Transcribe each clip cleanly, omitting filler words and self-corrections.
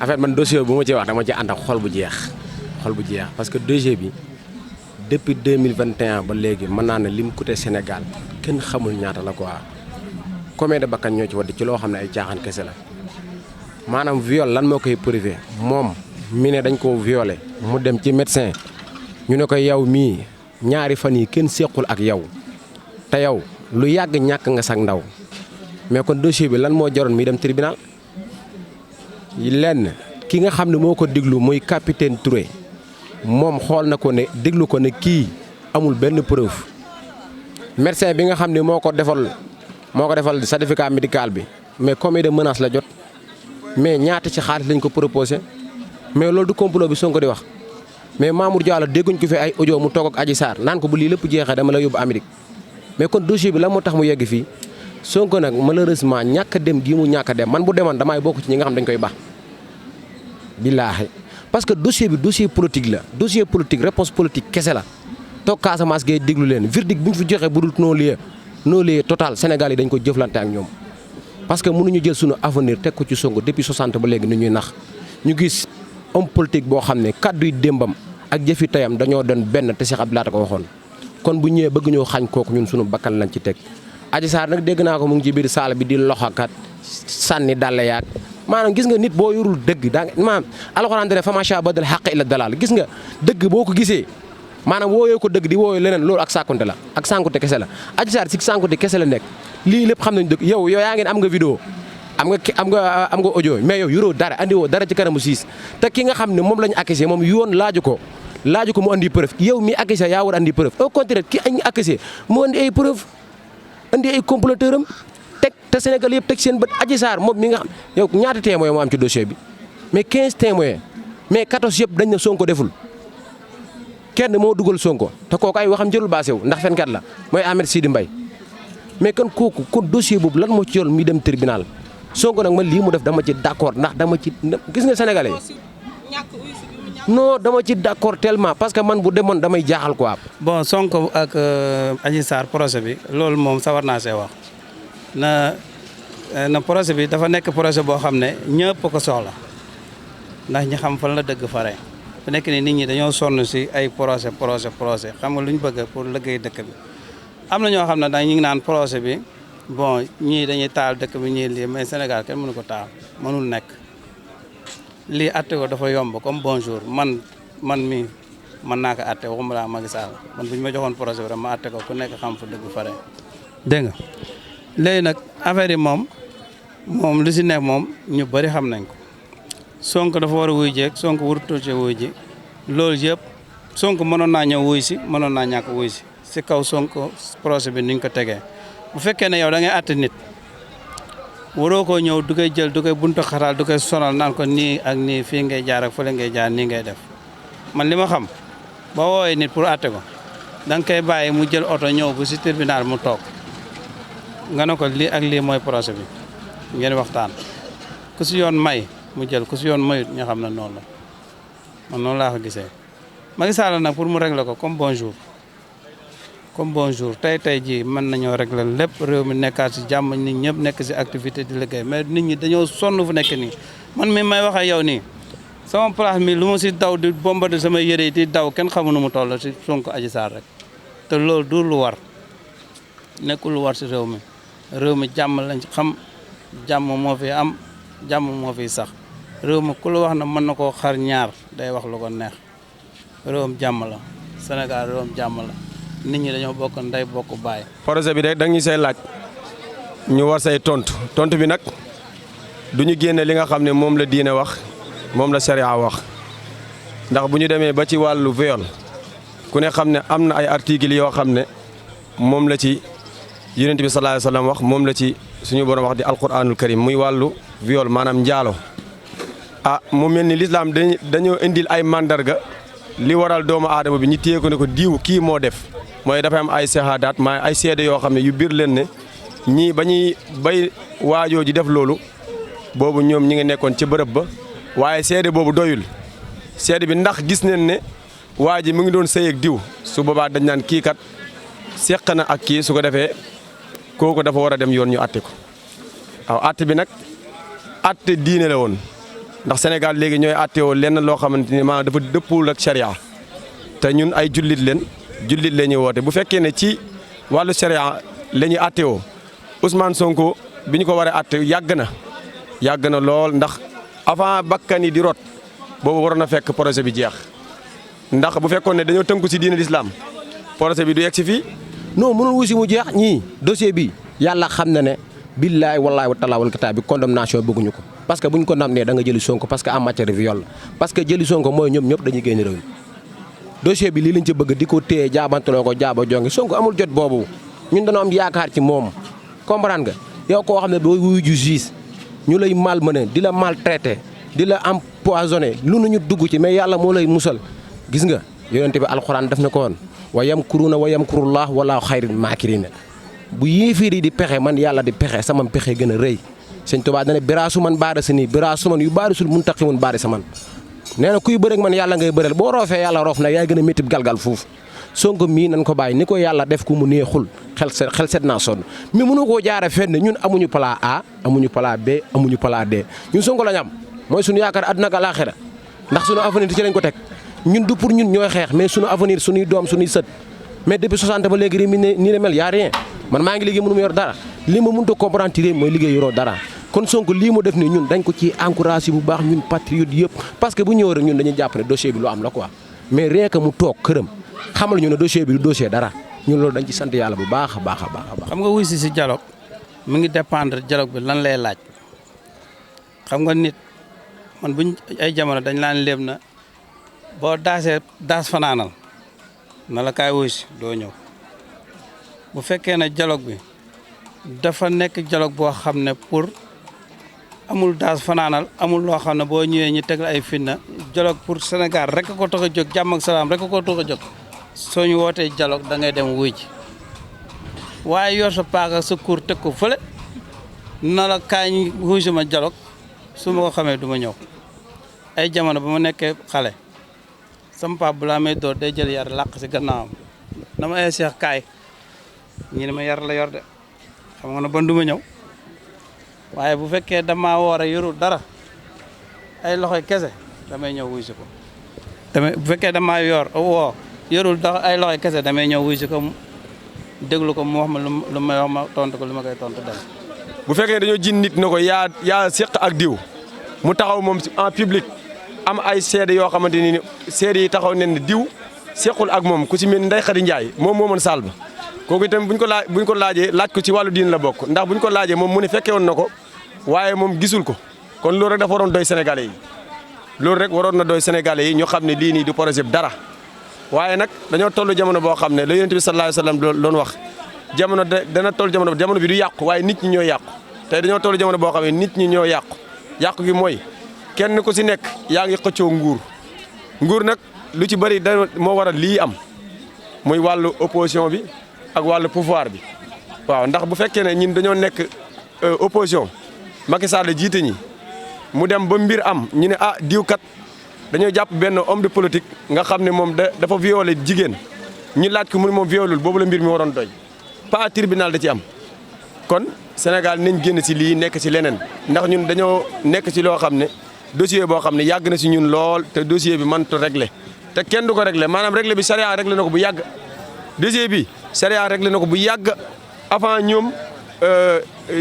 en fait man dossier bu ma ci wax dama ci ànd ak xol bu jeex parce que dossier bi depuis 2021 ba léegi mën naa ne lim coûté Sénégal kenn xamul ñaata la quoi combien de bakkan ñoo ci wadd ci loo xam ne ay caaxaan kese la maanaam viol lan moo koy prouvé moom mi ne dañ koo violé mu dem ci médecin ñu ne ko yow mii ñaari fan yi kenn sequl ak yow te yow lu yàgg ñàkk nga sag ndaw mais kon dossier bi lan moo jaroon mi dem tribunal lenn ki nga xam ne moo ko déglu muy capitaine Touré moom xool na ko ne déglu ko ne kii amul benn preuve médecin bi nga xam ne moo ko defal certificat médical bi mais combien de menaces la jot mais ñaata ci xaalis lañ ko proposé mais loolu du complot bi Sonko di wax mais Mamour Diallo dégguñ ko fi ay audio mu toog ak Adji Sarr naan ko bu lii lépp jeexee dama la yóbbu Amérique mais kon dossier bi lan moo tax mu yegg fii Sonko nag malheureusement ñàkk a dem gii mu ñàkk a dem man bu demoon damay bokk ci ñi nga xam dañ koy baax billaahi parce que dossier bi dossier politique la dossier politique réponse politique kese la toog Casamance gay déglu leen verdict bu ñu fi joxee bu dul non-lieu total Sénégal yi dañ ko jëflante ak ñoom parce que mënuñu jël suñu avenir teg ko ci Sonko depuis 60 ba léegi ni ñuy nax ñu gis homme politique boo xam ne kàddu yi démbam ak jëfi tayam dañoo doon benn te Cheikh Abdou Lahad ko waxoon kon bu ñëwee bëgg ñoo xañ kooku ñun suñu bakkan lañ ci teg Adji Sarr nag dégg naa ko mu ngi ci biir saal bi di loxakat sànni dàll yaag maanaam gis nga nit boo yorul dëgg daa maanaam alxuraan dane faman shaa badal xaq ila dalal gis nga dëgg boo ko gisee maanaam wooyoo ko dëgg di wooyoo leneen loolu ak sànkunte la ak sànkunte kese la Adji Sarr si sànkunte kese la nekk lii lépp xam nañ dëgg yow yaa ngeen am nga vidéo am nga audio mais yow yoroo dara andi woo dara ci kanamu siis te ki nga xam ne moom la ñu accusé moom yoon laaju ko mu andi preuve yow mi accusé yaa war andi preuve au contraire ki añ accusé mu andi ay preuve andi ay comploteur am teg te Sénégal yëpp teg seen bët Adji Sarr moom mi nga xam yow ñaata témoin moo am ci dossier bi mais 15 témoins mais 14 yëpp dañ na Sonko deful kenn moo dugal Sonko te kooku ay waxam jëlul baase wu ndax fenkat la mooy Ahmed Sidi Mbaye mais kon kooku kon dossier boobu lan moo ci yoon mi dem tribunal Sonko nag man lii mu def dama ci d'accord ndax dama ci gis nga sénégalais non dama ci d'accord tellement parce que man bu demoon damay jaaxal quoi. bon Sonko ak Adji Sarr projet bi loolu moom sawar naa see wax na projet bi dafa nekk projet boo xam ne ñëpp ko soxla ndax ñi xam fan la dëgg fare bu nekk ni nit ñi dañoo sonn si ay projet xam nga lu ñu bëgg pour liggéey dëkk bi am na ñoo xam ne dañ ñu ngi naan projet bi bon ñii dañuy taal dëkk bi ñii lii mais Sénégal kenn mënu ko taal mënul nekk lii atte ko dafa yomb comme bonjour man mii mën naa ko atte waxuma laa Macky Sall man bu ñu ma joxoon projet bi rek ma atte ko ku nekk xam fa dëgg fare dégg nga léegi nag affaire yi moom lu si nekk moom ñu bëri xam nañ ko Sonko dafa war a wuy jeeg Sonko warutoo ci wuy ji loolu yëpp Sonko mënoon naa ñëw wuy si mënoon naa ñàkk wuy si kaw Sonko projet bi niñ ko tegee bu fekkee ne yow da ngay àtte nit waroo koo ñëw du koy jël du koy buntu xataal du koy sonal naan ko nii ak nii fii ngay jaar ak fële ngay jaar nii ngay def man li ma xam boo woowee nit pour àtte ko da nga koy bàyyi mu jël oto ñëw bu si tribunal mu toog nga ne ko lii ak lii mooy projet bi ngeen waxtaan ku si yoon may mu jël ku si yoon mayut ñu xam ne noonu la man noonu laa ko gisee Macky Sall nag pour mu régler ko comme bonjour tey jii mën nañoo régler lépp réew mi nekkaat si jàmm nit ñëpp nekk si activité di liggéey mais nit ñi dañoo sonn fu nekk nii man mi may wax ak yow nii sama place mi lu ma si daw di bombardé sama yére yi di daw kenn xamu nu mu toll si Sonko Adji Sarr rek te loolu du lu war nekkul lu war si réew mi jàmm lañ xam jàmm moo fi am jàmm moo fi sax réew mi ku la wax na mën na koo xar ñaar day wax lu ko neex réewum jàmm la Sénégal réewum jàmm la nit ñi dañoo bokk ndey bokk baay. projet bi rek da ñu say laaj ñu war say tontu bi nag du ñu génne li nga xam ne moom la diine wax moom la sharia wax ndax bu ñu demee ba ci wàllu viol ku ne xam ne am na ay articles yoo xam ne moom la ci yonent bi sallallahu alayhi wasallam wax moom la ci suñu borom wax di alquranul karim muy wàllu viol maanaam njaalo mu mel ni l'islam dañoo indil ay mandarga li waral doomu aadama bi ñu téye ko ne ko diw kii moo def. mooy dafa am ay shahadaat maa ay seede yoo xam ne yu biir leen ne ñii ba ñuy bay waajoo ji def loolu boobu ñoom ñi ngi nekkoon ci bërëb ba waaye seede boobu doyul seede bi ndax gis nañ ne waa ji mu ngi doon sëy ak diw su boobaa dañ naan kii kat seq na ak kii su ko defee kooku dafa war a dem yoon ñu atte ko waaw atte bi nag atte diine la woon ndax Sénégal léegi ñooy àtteewoo lenn loo xamante ni maanaam dafa dëppul ak charia te ñun ay jullit la ñuy woote bu fekkee ne ci wàllu charia la ñuy àtteewoo Ousmane Sonko bi ñu ko war a àtte yàgg na lool ndax avant bakkan yi di rot boobu waroon na fekk projet bi jeex ndax bu fekkoon ne dañoo tënku ci diine l'islam projet bi du yegg si fii. non mënul wusi mu jeex ñii dossier bi yàlla xam na ne billaay wallaay wa taala wal kitaab bi condamnation bëgguñu ko parce que bu ñu condamné da nga jëli Sonko parce que en matière de viol parce que jëli Sonko mooy ñoom ñëpp dañuy génn réew mi dossier bi lii lañ ci bëgg di ko téye jaabantaloo ko jaaba jonge Sonko amul jot boobu ñun dañoo am yaakaar ci moom comprendre nga yow koo xam ne doo wuyu ju juge ñu lay malmené di la maltraité di la empoisonné lu nu ñu dugg ci mais yàlla moo lay musal gis nga yonente bi alxuraan def na ko woon wa yamkuruuna wa yamkurullah wala xayril maakiriina bu yéeféer yi di pexe man yàlla di pexe sama pexe gën a rëy sëñ Tuubaa dane biraasu man baara si nii biraasu man yu baari sul mun taqi mun baari sa man nee na kuy bërek man yàlla ngay bëreel boo roofee yàlla roof na yaay gën a métti galgal foofu Sonko mii nañ ko bàyyi ni ko yàlla def ku mu neexul xel set naa sonn mais mënu koo jaare fenn ñun amuñu plan A amuñu plan B amuñu plan D ñun Sonko lañ am mooy suñu yaakaar àdduna ak alaaxira ndax suñu avenir ci lañ ko teg ñun du pour ñun ñooy xeex mais suñu avenir suñuy doom suñuy sët mais depuis 60 ba léegi nii la mel y a rien man maa ngi liggéey mënu ma yor dara li ma mënut a comprendre ci réew mooy liggéey yoroo dara kon Sonko lii mu def nii ñun dañ ko ci encouragé bu baax ñun patriote yëpp parce que bu ñëwee rek ñun dañuy jàpp ne dossier bi lu am la quoi mais rien que mu toog këram xamal ñu ne dossier bi du dossier dara ñun loolu dañ ci sant yàlla bu baax a baax a baax. xam nga wuy si dialogue mu ngi dépendre dialogue bi lan lay laaj xam nga nit man buñ ay jamono dañ laan léeb na boo daas fanaanal na la kaay wuy si doo ñëw bu fekkee ne dialogue bi dafa nekk dialogue boo xam ne pour amul daas fanaanal amul loo xam ne boo ñëwee ñu teg la ay fitna dialogue pour Sénégal rek ko tax a jóg jàmm ak salaam rek ko tax a jóg soo ñu wootee dialogue da ngay dem wuy ji waaye yor sa paaka sa kur teg ko fële na la kaay ñu wuy si ma dialogue su ma ko xamee du ma ñëw ay jamono ba ma nekkee xale sama papa bu laa may door day jël yar làq si gannaawam dama ay seex kaay ñi ne ma yar la yor de xam nga ne ban du ma ñëw waaye bu fekkee dama war a yorul dara ay loxoy kese damay ñëw wuy si ko bu fekkee dama yorul dara ay loxoy kese damay ñëw wuy si ko déglu ko mu wax ma lu may wax ma tontu ko lu ma koy tontu dem. bu fekkee dañoo jin nit na ko yaa seq ak diw mu taxaw moom en public am ay seede yoo xamante ni seede yi taxaw ne diw sequl ak moom ku si mel ni Ndeye Khady Ndiaye moom moo mën saal ba kooku itam buñ ko laajee laaj ko ci wàllu diin la bokk ndax buñ ko laajee moom mu ne fekkee woon na ko waaye moom gisul ko kon loolu rek dafa waroon doy Sénégalais yi loolu rek waroon na doy Sénégalais yi ñu xam ne lii nii du projet bi dara waaye nag dañoo toll jamono boo xam ne la Yonent bi sallallahu alayhi wasallam doon wax jamono dana toll jamono bi du yàqu waaye nit ñi ñoo yàqu tey dañoo toll jamono boo xam ne nit ñi ñoo yàqu gi mooy kenn ku si nekk yaa ngi xëccoo nguur nag lu ci bëri da moo waral lii am muy wàllu opposition bi ak wàllu pouvoir bi waaw ndax bu fekkee ne ñun dañoo nekk opposition Macky Sall jiite ñi mu dem ba mbir am ñu ne diw kat dañoo jàpp benn homme de politique nga xam ne moom dafa violé jigéen ñu laaj ko mu ne moom violul boobu la mbir mi waroon doy pas tribunal da ci am kon Sénégal nañ génn si lii nekk si leneen ndax ñun dañoo nekk si loo xam ne dossier boo xam ne yàgg na si ñun lool te dossier bi mënut a réglé te kenn du ko réglé maanaam réglé bi charia réglé na ko bu yàgg dossier bi charia réglé na ko bu yàgg avant ñoom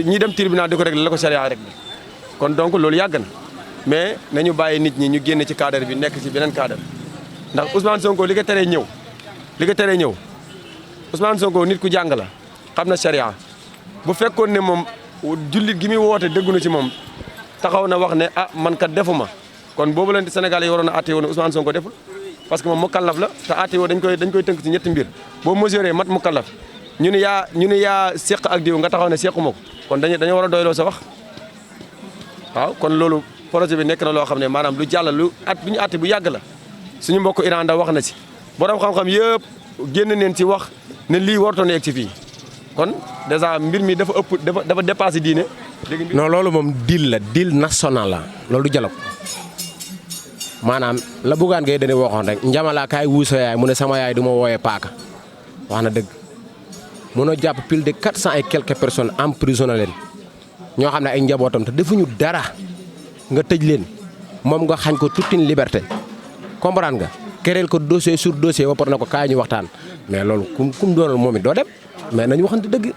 ñi dem tribunal di ko réglé la ko charia réglé kon donc loolu yàgg na mais nañu bàyyi nit ñi ñu génn ci cadre bi nekk ci beneen cadre ndax Ousmane Sonko li ko teree ñëw Ousmane Sonko nit ku jàng la xam na charia bu fekkoon ne moom jullit gi muy woote déggu na ci moom taxaw na wax ne man kat defuma kon boobu leen Sénégal yi waroon a àtte woon Ousmane Sonko deful parce que moom mukallaf la te àtte woo dañ koy tënk ci ñetti mbir boo mesuré mat mukallaf ñu ne yaa seq ak diw nga taxaw ne sequma ko kon dañoo war a doyloo sa wax waaw kon loolu projet bi nekk na loo xam ne maanaam lu jàll lu bi ñu àtte bu yàgg la suñu mbokk Iran da wax na ci borom xam-xam yëpp génn neen ci wax ne lii wartoon yegg ci fii kon dèjà mbir mi dafa dépassé diine. non loolu moom deal national la loolu du dialogue maanaam la Bougane Gueye Dany waxoon rek njamala kaay wuusa yaay mu ne sama yaay du ma wooyee paaka wax na dëgg mënoo jàpp plus de 400 et quelques personnes emprisonné leen ñoo xam ne ay njabootam te defuñu dara nga tëj leen moom nga xañ ko toute une liberté comprendre nga kereel ko dossier sur dossier ba pare na ko kaay ñu waxtaan mais loolu kum doonal moom it doo dem mais nañu waxante dëgg.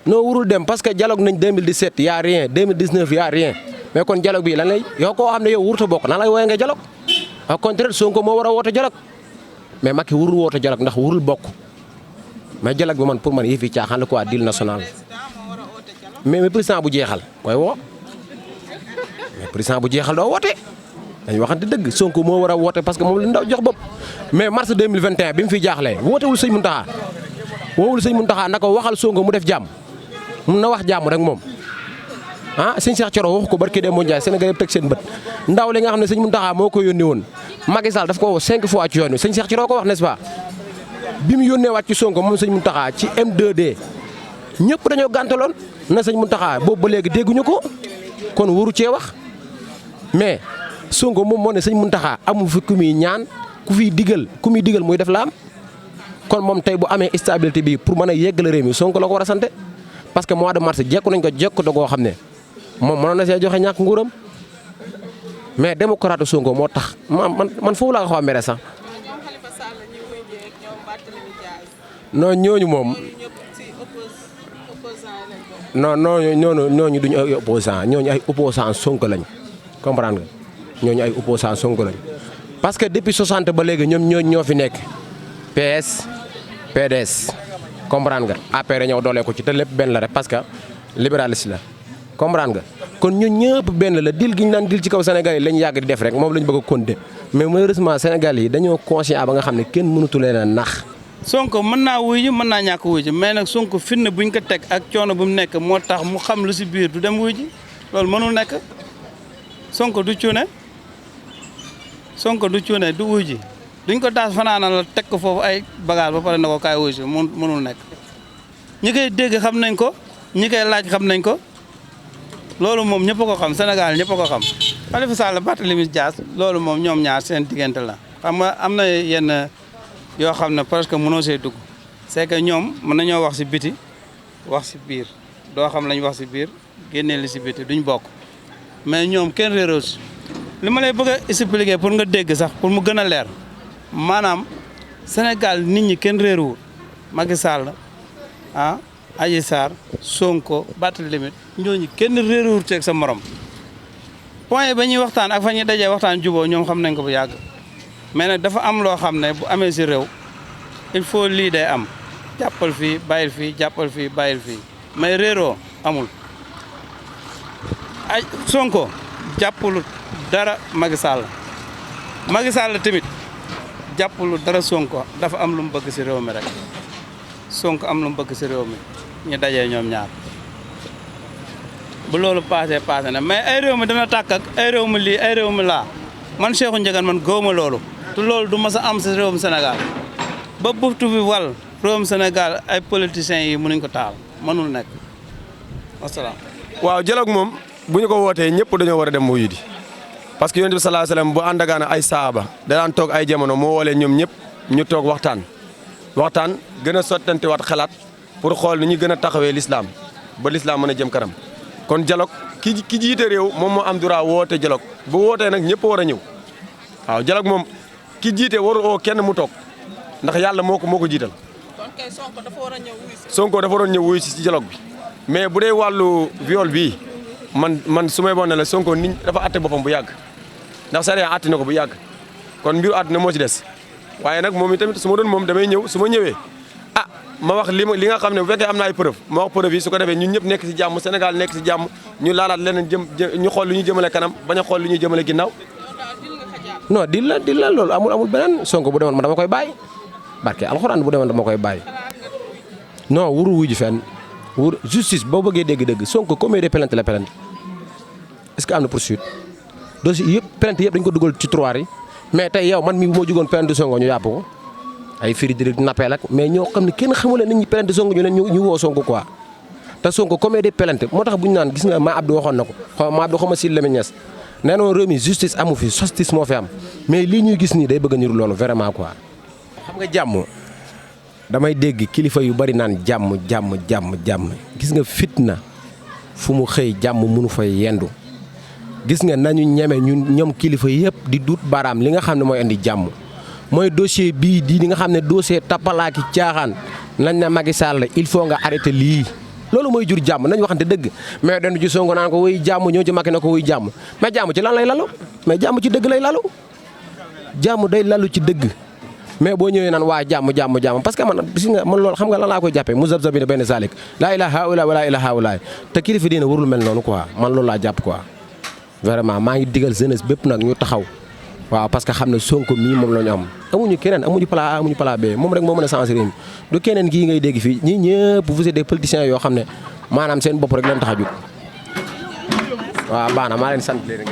non warul dem parce que dialogue nañ 2017 y a rien 2019 y a rien mais kon dialogue bi lan lay yow koo xam ne yow wurta bokk nan lay woowee nga dialogue au contraire Sonko moo war a woote dialogue mais Macky warul woote dialogue ndax warul bokk mais dialogue bi man pour man yëf yi caaxaan la quoi deal national mais président bu jeexal koy woo mais président bu jeexal doo woote dañu waxante dëgg Sonko moo war a woote parce que moom la ndaw jox bopp mais mars 2021 bi mu fi jaaxlee wootewul sëñ Mountakha woowul sëñ Mountakha na ko waxal Sonko mu def jàmm mun na wax jàmm rek moom ah sëñ Cheikh Thioro wax ko barki Demba Ndiaye Sénégal yëpp teg seen bët ndaw li nga xam ne sëñ Mountakha moo ko yónnee woon Macky Sall daf ko woo 5 fois ci yoon wi sëñ Cheikh Thioro ko wax n'est-ce pas bi mu yónnee waat ci Sonko moom sëñ Mountakha ci M2D ñëpp dañoo gàntaloon na sëñ Mountakha boobu ba léegi dégguñu ko kon waru cee wax mais Sonko moom moo ne sëñ Mountakha amul fi ku muy ñaan ku muy digal muy def la am kon moom tey bu amee stabilité bi pour mën a yeggale réew mi Sonko la ko war a sante parce que mois de mars jekku nañ ko jekku dogoo xam ne moom mënoon na see joxe ñàkk nguuram mais démocrate Sonko moo tax man foofu laa ko xaw a mere sax non ñooñu moom non ñooñu duñu ay opposant ñooñu ay opposant Sonko lañ comprendre nga ñooñu ay opposant Sonko lañ parce que depuis 60 ba léegi ñoom ñoo fi nekk PS PDS comprendre nga APR ñëw doolee ko ci te lépp benn la rek parce que libéraliste la comprendre nga kon ñun ñëpp benn la dil gi ñu naan dil ci kaw Sénégal yi lañ yàgg di def rek moom lañ bëgg a continuer mais malheureusement Sénégal yi dañoo conscient ba nga xam ne kenn mënatu leen a nax. Sonko mën naa wuy ji mën naa ñàkk wuy ji mais nag Sonko fitna buñ ko teg ak coono bu mu nekk moo tax mu xam lu si biir du dem wuy ji loolu mënul nekk Sonko du cuune du wuy ji duñ ko taas fanaanal la teg ko foofu ay bagage ba pare na ko kaay wuy ji mënul nekk ñi koy dégg xam nañ ko ñi koy laaj xam nañ ko loolu moom ñëpp a ko xam Sénégal ñëpp a ko xam Khalifa Sall Barthélémy Dias loolu moom ñoom ñaar seen diggante la xam nga am na yenn yoo xam ne presque mënoo see dugg c'est que ñoom mën nañoo wax si biti wax si biir doo xam lañ wax si biir génnee li si biti duñ bokk mais ñoom kenn réeroo si li ma lay bëgg a expliquer pour nga dégg sax pour mu gën a leer maanaam Sénégal nit ñi kenn réeruwul Macky Sall Adji Sarr Sonko Barthélémy ñooñu kenn réeruwul ceeg sa morom point ba ñuy waxtaan ak fa ñuy dajee waxtaan juboo ñoom xam nañ ko bu yàgg mais nag dafa am loo xam ne bu amee si réew il faut lii day am jàppal fii bàyyil fii jàppal fii bàyyil fii mais réeroo amul ay Sonko jàppulu dara Macky Sall tamit jàppulu dara Sonko dafa am lu mu bëgg si réew mi rek Sonko am lu mu bëgg si réew mi ñu dajee ñoom ñaar bu loolu passé na mais ay réew mi dana tàkk ak ay réew mi lii ay réew mi laa man Cheikhou Ndiagane man gëwuma loolu te loolu du mas a am si réewum Sénégal ba buftu bi wal réewum Sénégal ay politiciens yi mënuñ ko taal mënul nekk wasalaam. waaw dialogue moom bu ñu ko wootee ñëpp dañoo war a dem wuyu di parce que yonent bi sallallahu alayhi wasallam bu àndagaan ay saaba da daan toog ay jamono moo woolee ñoom ñëpp ñu toog waxtaan gën a sottantewaat xalaat pour xool ni ñu gën a taxawee l'islam ba l'islam mën a jëm kanam kon dialogue ki jiite réew moom moo am droit woote dialogue bu wootee nag ñëpp war a ñëw waaw dialogue moom ki jiite waru oo kenn mu toog ndax yàlla moo ko jiital. kon kay Sonko dafa war a ñëw wuyu si. Sonko dafa waroon ñëw wuyu si dialogue bi mais bu dee wàllu viol bii man su may bon ne la Sonko nit dafa atte boppam bu yàgg ndax sariya atte na ko bu yàgg kon mbiru àdduna moo ci des waaye nag moom itamit su ma doon moom damay ñëw su ma ñëwee ma wax li nga xam ne bu fekkee am na ay preuve ma wax preuve yi su ko defee ñun ñëpp nekk si jàmm Sénégal nekk si jàmm ñu laalaat leneen ñu xool lu ñu jëmale kanam bañ a xool lu ñuy jëmale ginnaaw. non dil la loolu amul beneen Sonko bu demoon ma dama koy bàyyi barke alxuraan bu demoon dama koy bàyyi non wuru wuju fenn justice boo bëggee dégg-dégg Sonko combien de plainte la plainte est-ce que am na poursuite dossier yëpp plainte yëpp dañu ko dugal ci tiroir yi mais tey yow man mi bu ma jugoon plainte Sonko ñu yàpp ko ay firi di nappeel ak mais ñoo xam ne kenn xamul nit ñi plainte Sonko ñu woo Sonko quoi te Sonko combien de plainte moo tax bu ñu naan gis nga ma Abdou waxoon na ko ma Abdou xaw ma si Lamine Niass nee na réew mi justice amu fi justice moo fi am mais lii ñuy gis nii day bëgg a niru loolu vraiment quoi. xam nga jàmm damay dégg kilifa yu bari naan jàmm gis nga fitna fu mu xëy jàmm mënu fay yendu gis nga nañu ñeme ñun ñoom kilifa yëpp di duut baaraam li nga xam ne mooy andi jàmm mooy dossier bii di nga xam ne dossier tapalaaki caaxaan nañ na Macky Sall il faut nga arrêté lii loolu mooy jur jàmm nañ waxante dëgg mais dañu ci Sonko naan ko wuy jàmm ñëw ci Macky na ko wuy jàmm mais jàmm ci lan lay lalu mais jàmm ci dëgg lay lalu jàmm day lalu ci dëgg mais boo ñëwee naan waa jàmm parce que man gis nga man loolu xam nga lan laa koy jàppee mu zabzabina benn salik laa ilaaha illa wala ilaaha illa te kilifa diine warul mel noonu quoi man loolu laa jàpp quoi vraiment maa ngi digal jeunesse bépp nag ñu taxaw waaw parce que xam ne Sonko mii moom la ñu am amuñu keneen amuñu plan A amuñu plan B moom rek moo mën a changer réew mi du keneen kii ngay dégg fii ñii ñëpp vous êtes des politiciens yoo xam ne maanaam seen bopp rek leen tax a jóg waaw baax na maa leen sant leen